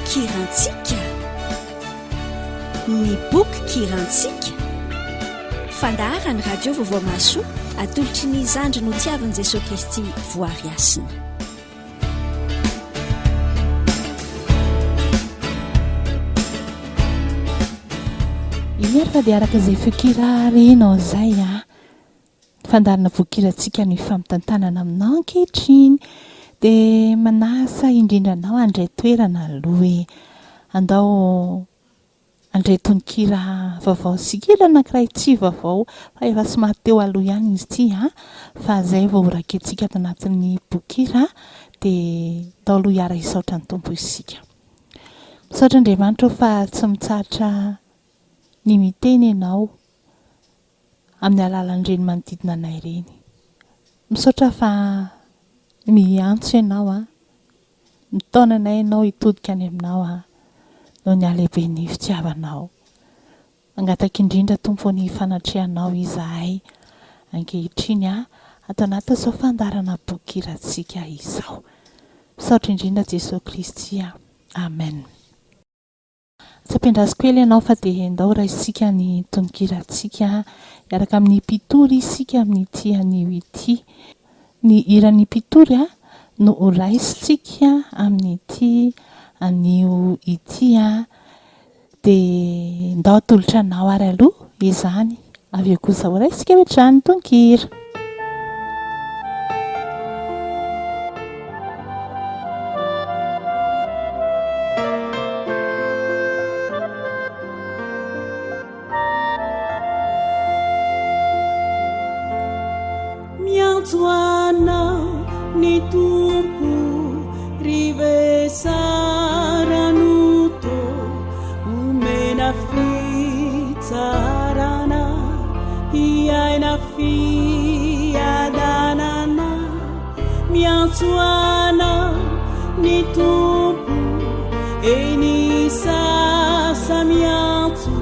kirantsika ny boky kirantsika fandaharany radio vaovao maso atolotry ny zandry no tiavan'i Jesosy Kristy Voahary Hasina. Imerfa dia araka izay fekirarenao zay fandarina vokirantsika ny fampitantanana aminao ankehitriny dia manasa indrindranao andray toerana aloha hoe andao andray tononkira vaovao sikira anankiray tsy vaovao fa efa somary teo aloha ihany izy ity fa zay vao horakentsika ato anatin'ny bokira dia tao aloha hiara hisaotra ny tompo isika. Misaotra Andriamanitra fa tsy mitsahatra ny miteny ianao amin'ny alalan'ireny manodidina anay ireny. Misaotra fa miantso ianao mitaona anay ianao hitodika any aminao noho ny alehibe ny fitiavanao. Mangataka indrindra tompo ny fanatrehanao izahay ankehitriny ato anaty izao fandarana bokirantsika izao. Misaotra indrindra Jesosy Kristy. Amen. Sapendraziko ely ianao fa dia andao raisika ny tonokirantsika iaraka amin'ny Mpitory isika amin'ity anio ity. Ny hiran'ny Mpitory no raisitsika amin'ity anio ity dia ndao atolotra anao ary aloha izany avy eo kosa ho raisika hatrany tononkira. Miantso ny tompo rivesaranuto umena fitsarana iaina fiadanana. Miantso ny tompo eny sasa miantso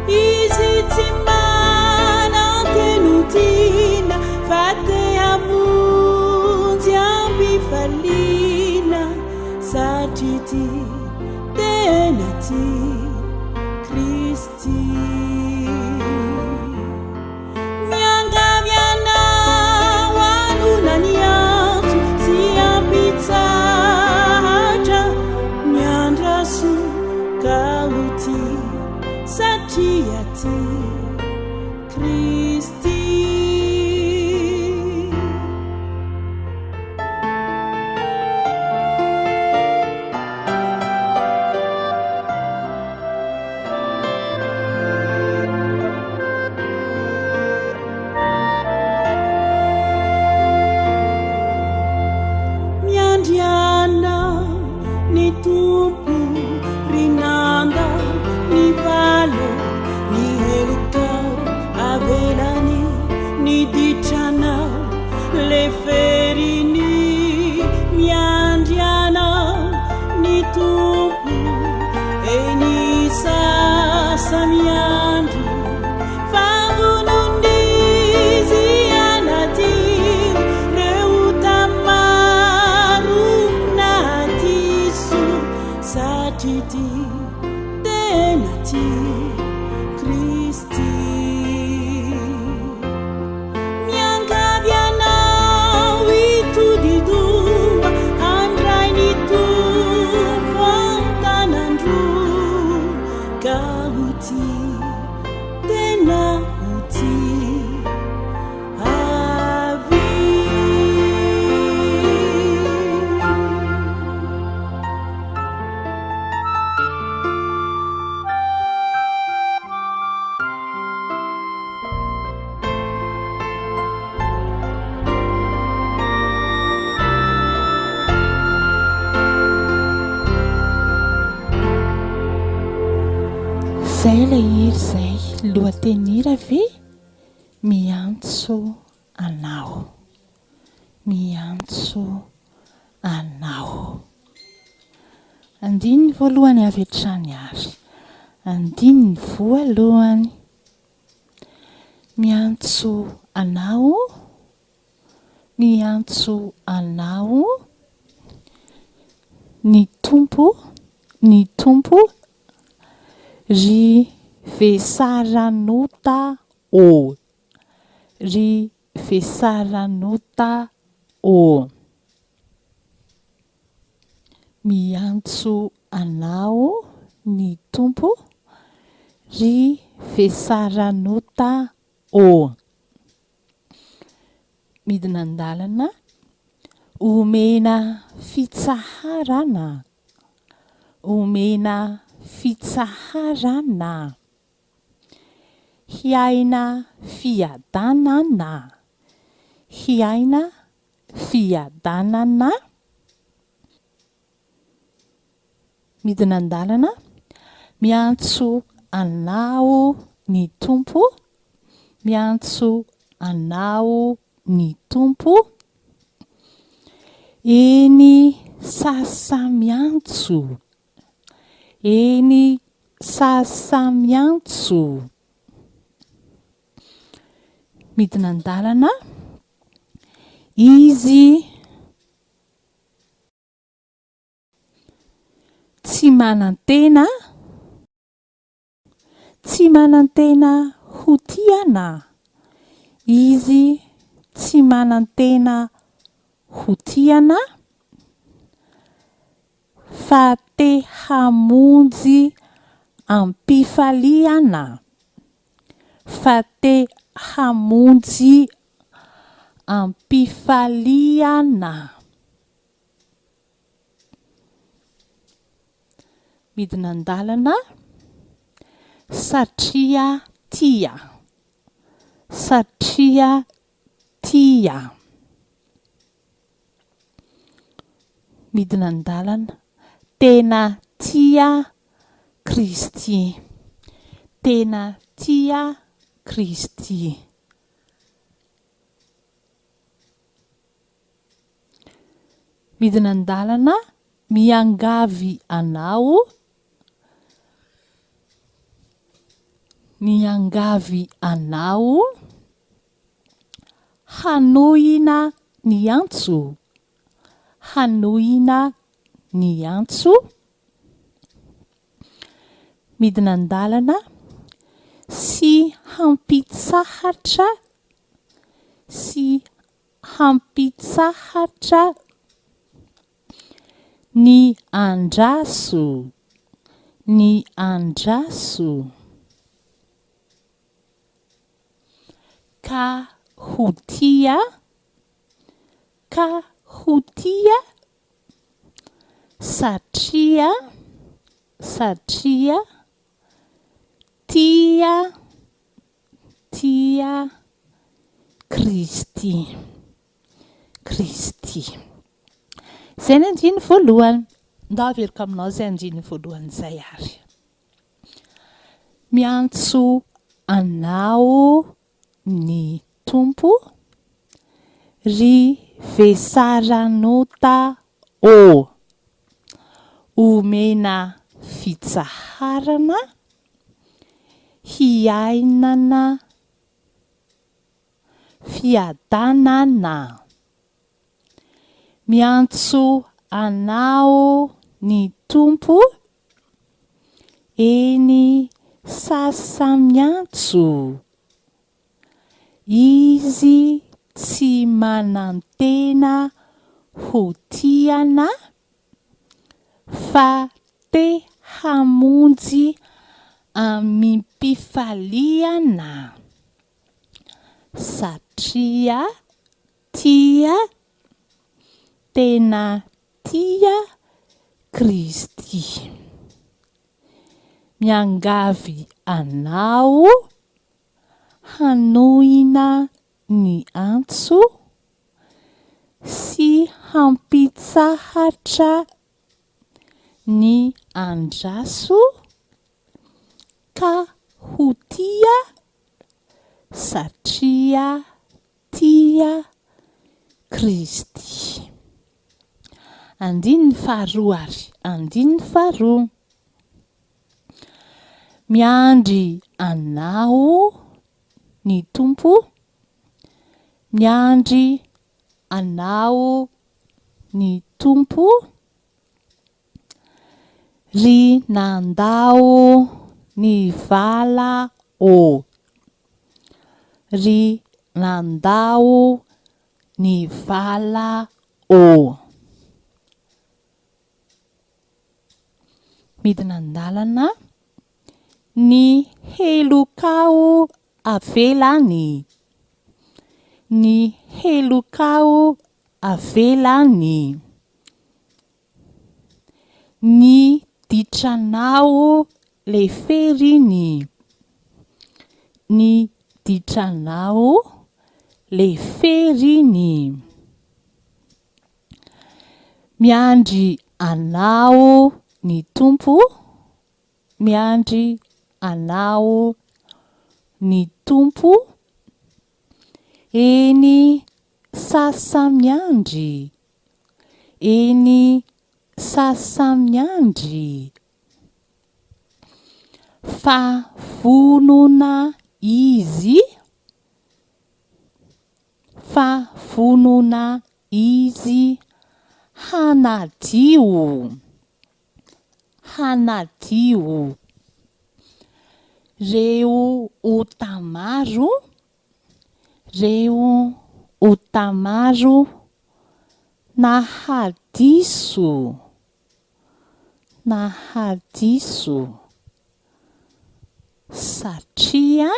izy tsy manantenutina fate amonjy ambifalina satria ty tena ty Kristy. Miangavy anao anona ny antso sy ampitsahatra miandraso ka ho ty satria ty Kristy. Zay ilay hira zay lohatenira ve? Miantso anao, miantso anao. Andiny voalohany avy hatrany ary, andiny voalohany. Miantso anao, miantso anao, ny tompo ny tompo ry vesaranota o ry vesaranota o miantso anao ny tompo ry vesaranota o midina andalana omena fitsaharana omena fitsaharana hiaina fiadanana hiaina fiadanana midina andalana miantso anao ny tompo miantso anao ny tompo eny sasamiantso eny sasamiantso midina andalana izy tsy manantena ho tiana izy tsy manantena ho tiana fa te hamonjy ampifaliana fa te hamonjy ampifaliana midina andalana satria tia midina andalana tena tia Kristy tena tia Kristy midina andalana miangavy anao hanohina ny antso midina andalana sy hampitsahatra ny andraso ka hotia satria tia Kristy zay ny andiny voalohany nda averiko aminao zay andiny voalohany zay ary miantso anao ny tompo ry vesaranota o omena fitsaharana hiainana fiadanana miantso anao ny tompo eny sasamiantso izy tsy manantena ho tiana fa te hamonjy amimpifaliana satria tena tia Kristy miangavy anao hanohina ny antso sy hampitsahatra ny andraso ka ho tia satria tia Kristy andiny faharoa miandry anao ny tompo miandry anao ny tompo ry nandao ny vala o. Ry nandao ny vala o. Midina andalana. Ny helokao avelany. Ny helokao avelany. Ny ditranao le feriny. Ny ditranao le feriny. Miandry anao ny tompo. Miandry anao ny tompo. Eny sasamiandry. Eny sasamiandry. Fa vonona izy. Fa vonona izy hanadio. Hanadio. Reo otamaro. Reo otamaro nahadiso. Nahadiso. Satria.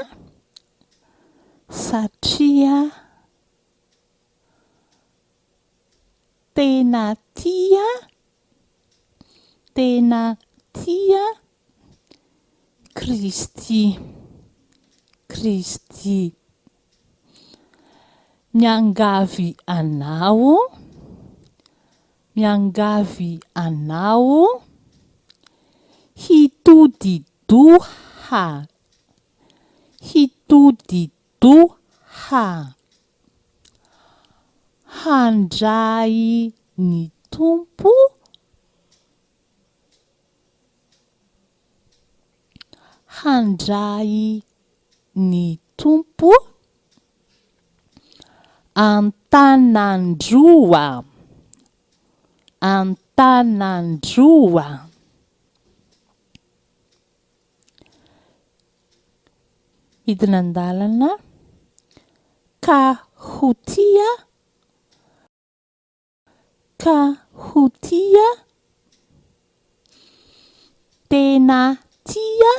Satria tena tia. Tena tia Kristy. Kristy. Miangavy anao. Miangavy anao. Hitodidoha. Hitodidoha. Handray ny tompo. Handray ny tompo. Antanandroa. Antanandroa. Midina andalana. Ka hotia. Ka hotia. Tena tia.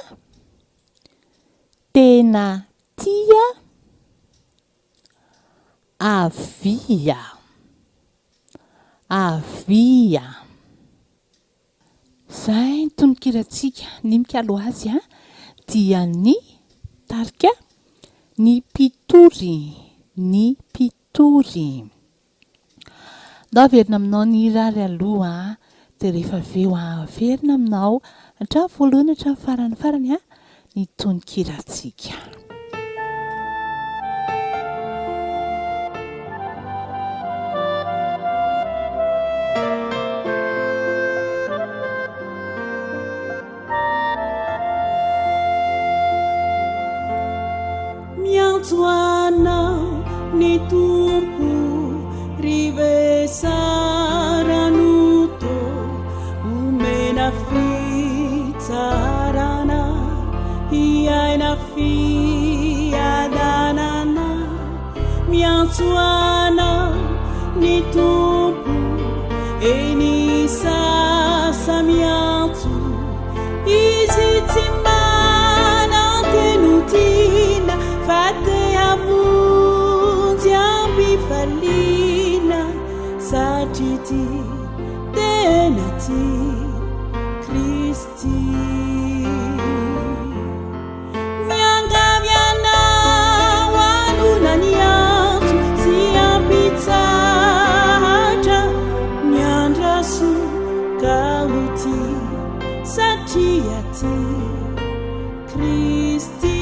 Tena tia. Avia. Avia. Zay tononkiratsika ny mikalo azy dia ny tarika ny Mpitory. Ny Mpitory. Ndao averina aminao ny rary aloha dia rehefa aveo averina aminao hatramin'ny voalohany hatramin'ny farany ny tononkiratsika. Miantso anao ny tompo rivesaranuto umena fitsarana iaina fiadanana. Miantso anao ny tompo eny sasa miantso izy tsy manantenutina fa te hamonjy ambifaliana satria ty tena ty Kristy. Miangavy anao anona ny antso sy ampitsahatra miandraso ka ho ty satria ty Kristy.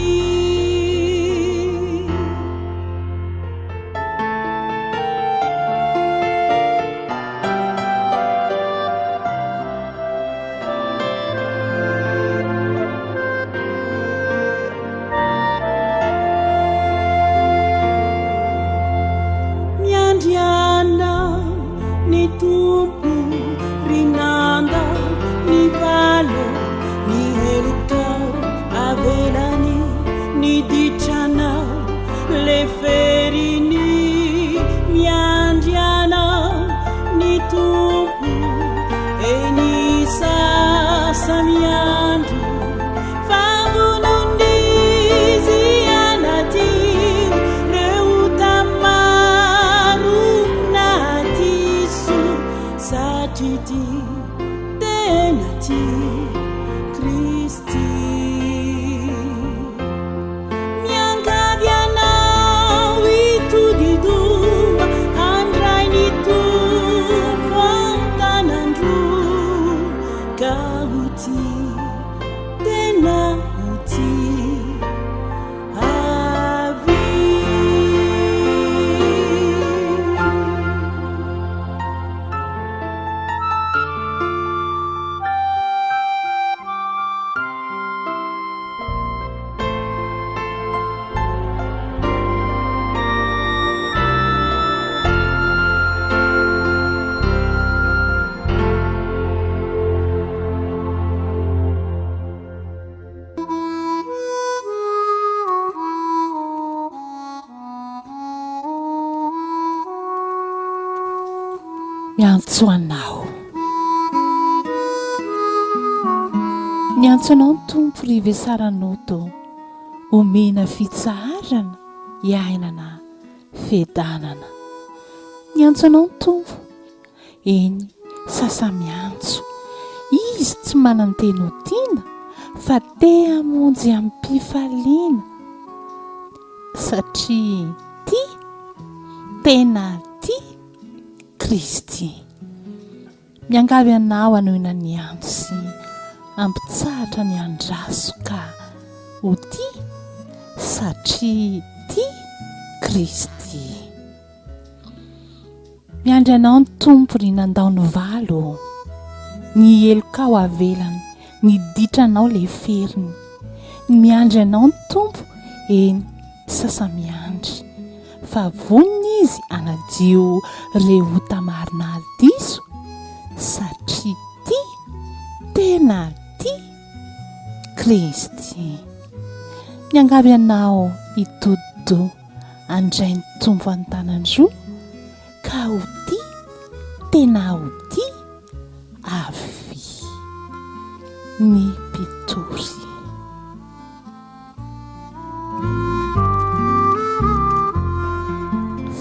miantso anao. Miantso anao ny tompo rivesaranao omena fitsaharana iainana fedanana. Miantso anao ny tompo eny sasa-miantso izy tsy manantena ho tiana fa te hamonjy amin'ny mpifaliana satria tia tena tia Kristy. Miangavy anao anoina ny antso sy ampitsahatra ny andraso ka ho tia satria tia Kristy. Miandry anao ny tompo ry nandao ny valo, ny eloka ho avelany, ny ditranao le feriny. Miandry anao ny tompo eny sasa-miandry, fa vonina izy anadio reota marina diso satria tia tena tia Kristy. Miangavy anao itodo andray ny tompo an-tanandroa ka ho tia tena ho tia avy. Ny Mpitory.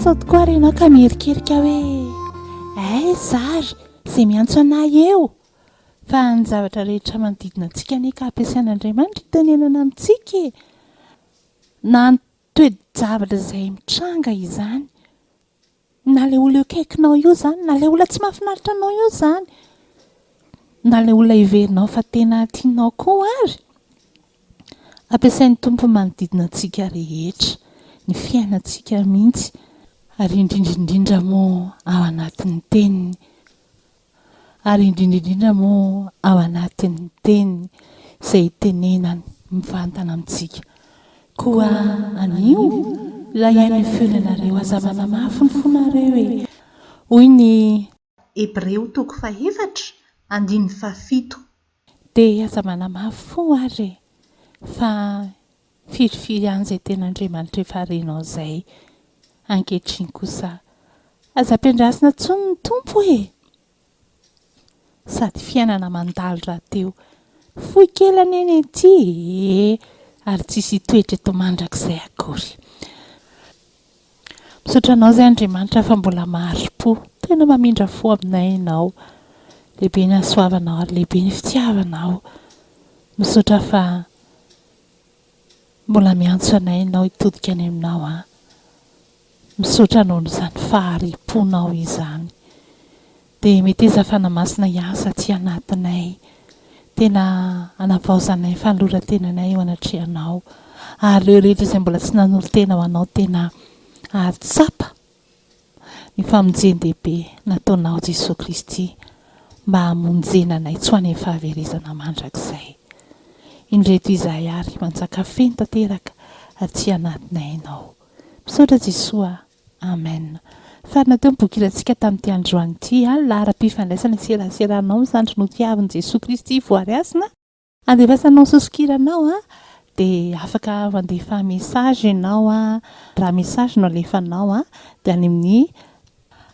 Sao tokoa renao ka mierikerika hoe zary izay miantso anay eo, fa ny zavatra rehetra manodidina antsika anie ka ampiasain'Andriamanitra itenenana amintsika na ny toe-javatra izay mitranga izany, na ilay olona akaikinao io izany, na ilay olona tsy mahafinaritra anao io izany, na ilay olona iverinao fa tena tianao koa ary, ampiasain'ny tompo manodidina antsika rehetra, ny fiainantsika mihitsy, ary indrindraindrindra moa ao anatin'ny teniny, ary indrindraindrindra moa ao anatin'ny teniny izay tenenany mivantana amintsika. Koa anio layain'ny feonanareo azavana mafy ny fonareo e. Hoy ny Hebreo 4:17 dia azavana mafy fo ary fa firifiry ihany izay ten'Andriamanitra efa renao izay. Ankehitriny kosa aza ampiandrasina tsony ny tompo e, sady fiainana mandalo rahateo fohy kely aneny ety ary tsisy toetra eto mandrakizay akory. Misaotra anao izay Andriamanitra fa mbola mahari-po, tena mamindra fo aminay ianao, lehibe ny hasoavanao ary lehibe ny fitiavanao. Misaotra fa mbola miantso anay ianao hitodika any aminao misaotra anao n'izany fahari-ponao izany. Dia meteza fanamasina hiasa aty anatinay, tena anavaozanay fanoloran-tenanay eo anatrehanao, ary ireo rehetra izay mbola tsy nanolo-tena ho anao tena ahatsapa ny famonjen-dehibe nataonao Jesosy Kristy mba hamonjena anay tsy ho any amin'ny fahaverezana mandrakizay. Indreto izahay ary manjaka feno tanteraka aty anatinay ianao. Misaotra Jesosy. Amen. Farina teo mibokirantsika tamin'ity androany ity, lahara-pifandraisana seraseranao misandry no tiavin'i Jesosy Kristy Voahary Hasina. Andevasanao sosokiranao dia afaka mandefa mesazy ianao raha mesazy no alefanao dia any amin'ny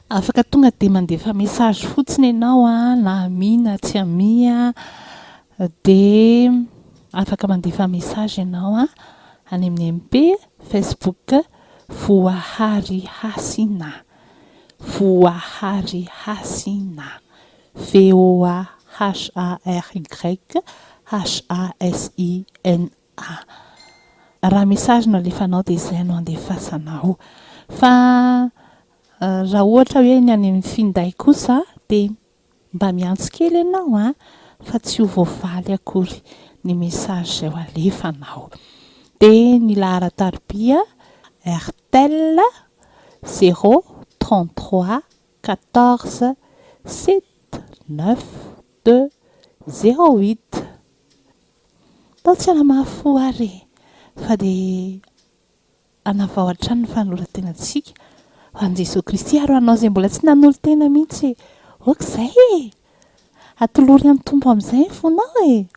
afaka tonga dia mandefa mesazy fotsiny ianao na amina tsy amia dia afaka mandefa mesazy ianao any amin'ny MP Facebook Voahary Hasina. Voahary Hasina. VOAHARY HASINA. Raha mesazy no alefanao dia izay no andefasanao. Fa raha ohatra hoe ny any amin'ny finday kosa dia mba miantso kely ianao fa tsy ho voavaly akory ny mesazy izay ho alefanao. Dia ny lahara-tarobia RTL 033 14 792 08. Tao tsy anamafo ary fa dia anavao hatrany ny fanoloran-tenantsika ho an'i Jesosy Kristy ary anao izay mbola tsy nanolo-tena mihitsy okizay e, atolory amin'ny tompo amin'izay ny fonao e.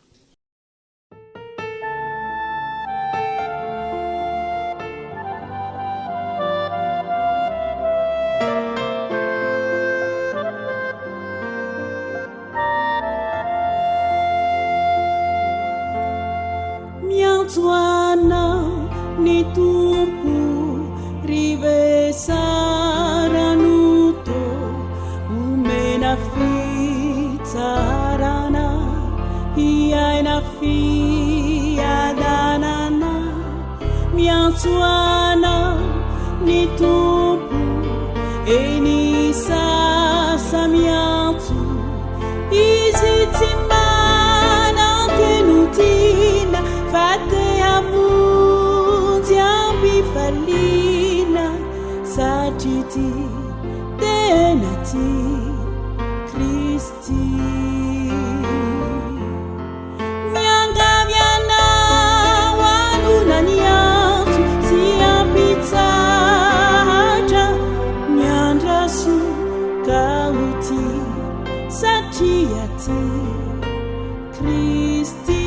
tompo rivesaranuto omena fitsarana iaina fiadanana miantsoana ny tompo eny sasa miantso izy tsy manantenotina fa te hamonjy ambifaliana satria ty tena ty Kristy miangavy anao anona ny antso sy ampitsahatra miandraso ka ho ty satria ty Kristy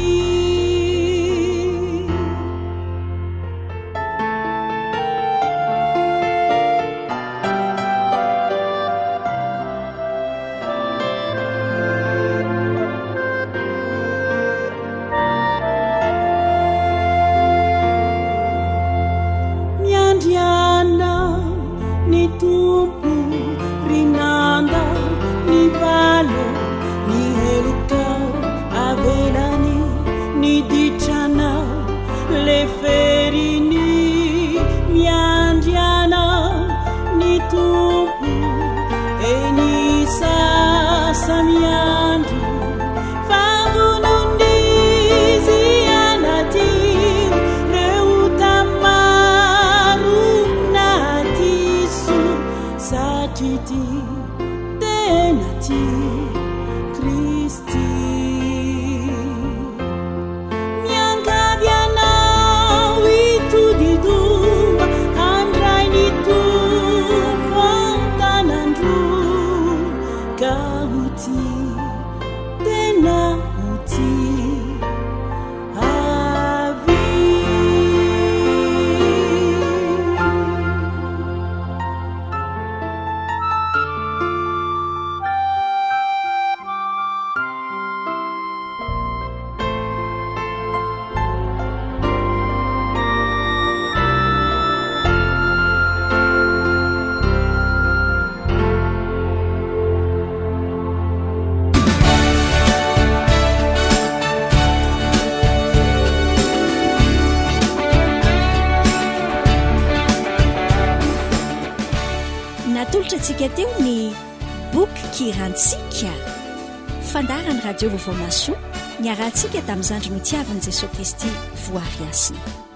Tsika teo ny boky rantsika fandarany radio Voahary Hasina niarantsika tamin'ny zandry no tiavan'i Jesosy Kristy Voahary Hasina.